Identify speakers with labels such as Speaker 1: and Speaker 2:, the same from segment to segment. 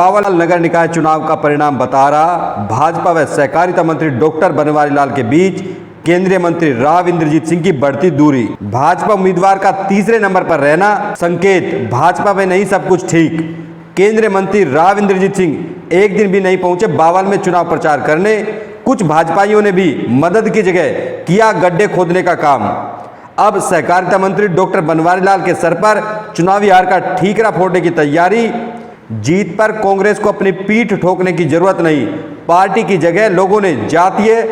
Speaker 1: बावल नगर निकाय चुनाव का परिणाम बता रहा। भाजपा व सहकारिता मंत्री डॉक्टर बनवारी लाल के बीच केंद्रीय मंत्री राव इंद्रजीत सिंह की बढ़ती दूरी। भाजपा उम्मीदवार का तीसरे नंबर पर रहना संकेत भाजपा में नहीं सब कुछ ठीक। केंद्रीय मंत्री राव इंद्रजीत सिंह एक दिन भी नहीं पहुंचे बावल में चुनाव प्रचार करने। कुछ भाजपाइयों ने भी मदद की जगह किया गड्ढे खोदने का काम। अब सहकारिता मंत्री डॉक्टर बनवारी लाल के सर पर चुनावी हार का ठीकरा फोड़ने की तैयारी। जीत पर कांग्रेस को अपनी पीठ ठोकने की जरूरत नहीं, पार्टी की जगह लोगों ने जातीय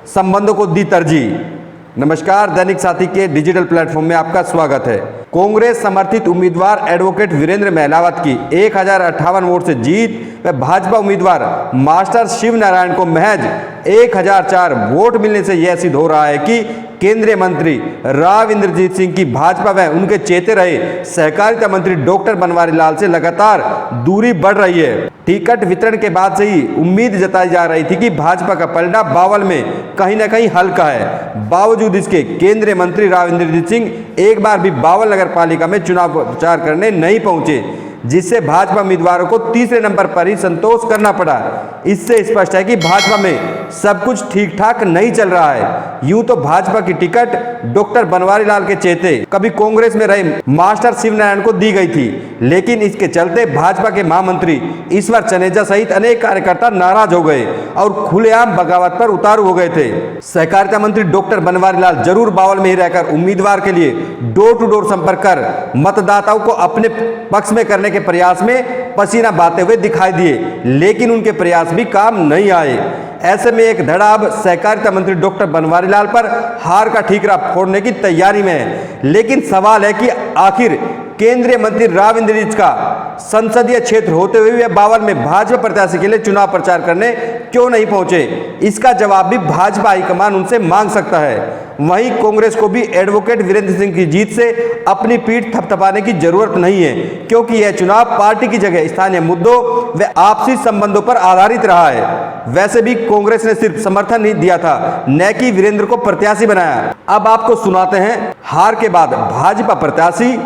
Speaker 1: संबंधों को दी तरजीह। नमस्कार, दैनिक साथी के डिजिटल प्लेटफॉर्म में आपका स्वागत है। कांग्रेस समर्थित उम्मीदवार एडवोकेट वीरेंद्र महलावत की 1058 वोट से जीत व भाजपा उम्मीदवार मास्टर शिव नारायण को महज 1004 वोट मिलने से यह सिद्ध हो रहा है कि केंद्रीय मंत्री राव इंद्रजीत सिंह की भाजपा व उनके चेते रहे सहकारिता मंत्री डॉक्टर बनवारी लाल से लगातार दूरी बढ़ रही है। टिकट वितरण के बाद से ही उम्मीद जताई जा रही थी कि भाजपा का पलड़ा बावल में कहीं न कहीं हल्का है। बावजूद इसके केंद्रीय मंत्री राव इंद्रजीत सिंह एक बार भी बावल नगर पालिका में चुनाव प्रचार करने नहीं पहुंचे, जिससे भाजपा उम्मीदवारों को तीसरे नंबर पर ही संतोष करना पड़ा। इससे स्पष्ट है कि भाजपा में सब कुछ ठीक ठाक नहीं चल रहा है। यूं तो भाजपा की टिकट डॉक्टर बनवारी लाल के चेते कभी कांग्रेस में रहे मास्टर शिव नारायण को दी गई थी, लेकिन इसके चलते भाजपा के महामंत्री ईश्वर चनेजा सहित अनेक कार्यकर्ता नाराज हो गए और खुलेआम बगावत पर उतारू हो गए थे। सहकारिता मंत्री डॉक्टर बनवारी लाल जरूर बावल में ही रहकर उम्मीदवार के लिए डोर टू डोर संपर्क कर मतदाताओं को अपने पक्ष में करने के प्रयास में पसीना बहाते हुए दिखाई दिए, लेकिन उनके प्रयास भी काम नहीं आए। ऐसे में एक धड़ा अब सहकारिता मंत्री डॉक्टर बनवारी लाल पर हार का ठीकरा फोड़ने की तैयारी में है। लेकिन सवाल है कि आखिर केंद्रीय मंत्री राव इंद्रजीत का संसदीय क्षेत्र होते हुए वे बावल में भाजपा प्रत्याशी के लिए चुनाव प्रचार करने क्यों नहीं पहुंचे? इसका जवाब भी भाजपा हाईकमान उनसे मांग सकता है। वहीं कांग्रेस को भी एडवोकेट वीरेंद्र सिंह की जीत से अपनी पीठ थपथपाने की जरूरत नहीं है, क्योंकि यह चुनाव पार्टी की जगह स्थानीय मुद्दों व आपसी संबंधों पर आधारित रहा है। वैसे भी कांग्रेस ने सिर्फ समर्थन नहीं दिया था, न कि वीरेंद्र को प्रत्याशी बनाया। अब आपको सुनाते हैं हार के बाद भाजपा प्रत्याशी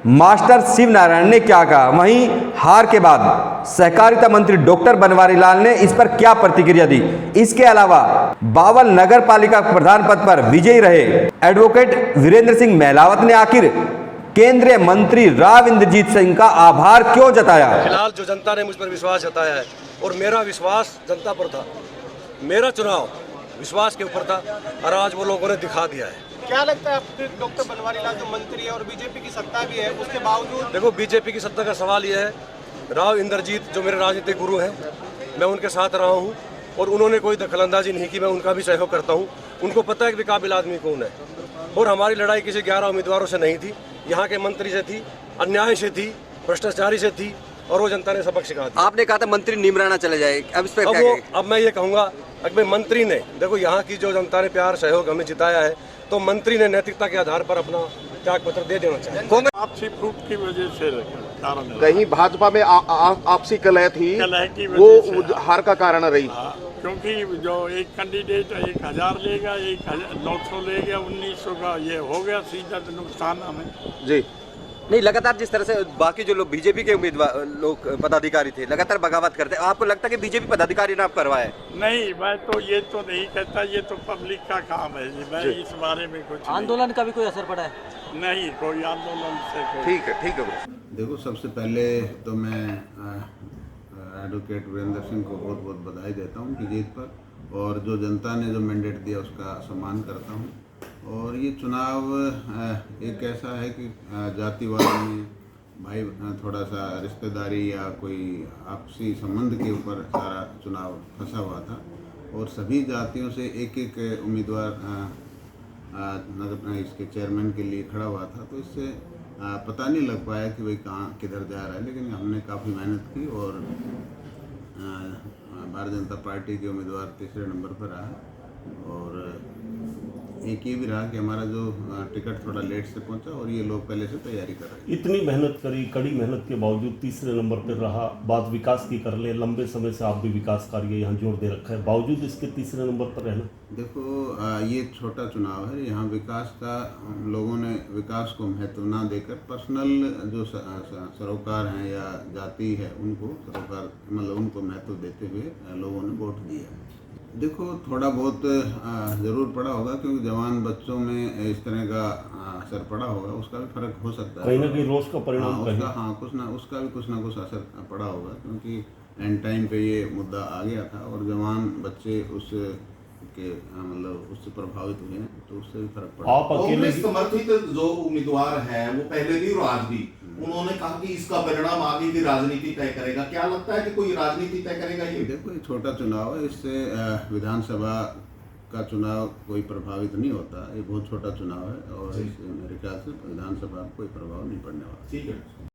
Speaker 1: मास्टर शिव नारायण ने क्या कहा। वहीं हार के बाद सहकारिता मंत्री डॉक्टर बनवारी लाल ने इस पर क्या प्रतिक्रिया दी। इसके अलावा बावल नगर पालिका प्रधान पद पर विजयी रहे एडवोकेट वीरेंद्र सिंह महलावत ने आखिर केंद्रीय मंत्री राव इंद्रजीत सिंह का आभार क्यों जताया।
Speaker 2: फिलहाल जो जनता ने मुझ पर विश्वास जताया है और मेरा विश्वास जनता पर था, मेरा चुनाव विश्वास के ऊपर था और आज वो लोगों ने दिखा दिया है।
Speaker 3: क्या लगता है आपको डॉक्टर बनवारी लाल जो मंत्री है और बीजेपी की सत्ता भी है, उसके बावजूद?
Speaker 2: देखो, बीजेपी की सत्ता का सवाल यह है, राव इंद्रजीत जो मेरे राजनीतिक गुरु हैं, मैं उनके साथ रहा हूं और उन्होंने कोई दखलंदाजी नहीं की। मैं उनका भी सहयोग करता हूं। उनको पता है कि काबिल आदमी कौन है और हमारी लड़ाई किसी 11 उम्मीदवारों से नहीं थी, यहाँ के मंत्री से थी, अन्याय से थी, भ्रष्टाचारी से थी और वो जनता ने सबक सिखा दिया।
Speaker 4: आपने कहा था मंत्री निमराना चले जाए, अब इस पर क्या?
Speaker 2: अब मैं ये कहूँगा, अगर मंत्री ने, देखो यहाँ की जो जनता ने प्यार सहयोग हमें जिताया है, तो मंत्री ने नैतिकता के आधार पर अपना त्याग पत्र दे देना चाहिए।
Speaker 5: आपसी फूट की वजह से
Speaker 6: कहीं भाजपा में आपसी कलह थी, वो हार का कारण रही।
Speaker 5: क्योंकि जो एक कैंडिडेट 1000 लेगा, 900 लेगा, 1900 का ये हो गया सीधा नुकसान हमें जी।
Speaker 4: नहीं, लगातार जिस तरह से बाकी जो लोग बीजेपी के उम्मीदवार लोग पदाधिकारी थे लगातार बगावत करते, आपको लगता है कि बीजेपी पदाधिकारी ने आप करवाए?
Speaker 5: नहीं, मैं तो ये तो नहीं कहता, ये तो पब्लिक का काम है। मैं इस बारे में कुछ
Speaker 3: आंदोलन का भी कोई असर पड़ा है?
Speaker 5: नहीं, कोई आंदोलन से
Speaker 6: ठीक है।
Speaker 7: देखो, सबसे पहले तो मैं एडवोकेट वीरेंद्र सिंह को बहुत बहुत बधाई देता हूँ उनकी जीत पर, और जो जनता ने जो मैंडेट दिया उसका सम्मान करता हूँ। और ये चुनाव एक ऐसा है कि जातिवाद में भाई थोड़ा सा रिश्तेदारी या कोई आपसी संबंध के ऊपर सारा चुनाव फंसा हुआ था और सभी जातियों से एक एक उम्मीदवार नगर इसके चेयरमैन के लिए खड़ा हुआ था, तो इससे पता नहीं लग पाया कि भाई कहाँ किधर जा रहा है। लेकिन हमने काफ़ी मेहनत की और भारतीय जनता पार्टी के उम्मीदवार तीसरे नंबर पर आए और एक ये भी रहा कि हमारा जो टिकट थोड़ा लेट से पहुंचा और ये लोग पहले से तैयारी कर रहे हैं।
Speaker 8: इतनी मेहनत करी, कड़ी मेहनत के बावजूद तीसरे नंबर पर रहा। बात विकास की कर ले, लंबे समय से आप भी विकास कार्य यहाँ जोर दे रखा है, बावजूद इसके तीसरे नंबर पर रहना।
Speaker 7: देखो ये छोटा चुनाव है, यहाँ विकास का लोगों ने विकास को महत्व ना देकर पर्सनल जो सरोकार हैं या जाति है उनको सरोकार मतलब उनको महत्व देते हुए लोगों ने वोट दिया। देखो थोड़ा बहुत ज़रूर पड़ा होगा, क्योंकि जवान बच्चों में इस तरह का असर पड़ा होगा, उसका भी फर्क हो सकता है।
Speaker 8: कहीं ना कहीं रोष का परिणाम
Speaker 7: उसका भी कुछ ना कुछ असर पड़ा होगा, क्योंकि एंड टाइम पे ये मुद्दा आ गया था और जवान बच्चे मतलब उससे प्रभावित हुए हैं, तो उससे भी फर्क पड़ा।
Speaker 8: आप अकेले
Speaker 9: कांग्रेस समर्थित जो उम्मीदवार है वो पहले भी और आज भी उन्होंने कहा कि इसका परिणाम आगे की राजनीति तय करेगा। क्या लगता है कि कोई राजनीति तय करेगा? ये
Speaker 7: देखो ये छोटा चुनाव है, इससे विधानसभा का चुनाव कोई प्रभावित नहीं होता। ये बहुत छोटा चुनाव है और इससे मेरे ख्याल से विधानसभा कोई प्रभाव नहीं पड़ने वाला।
Speaker 9: ठीक है।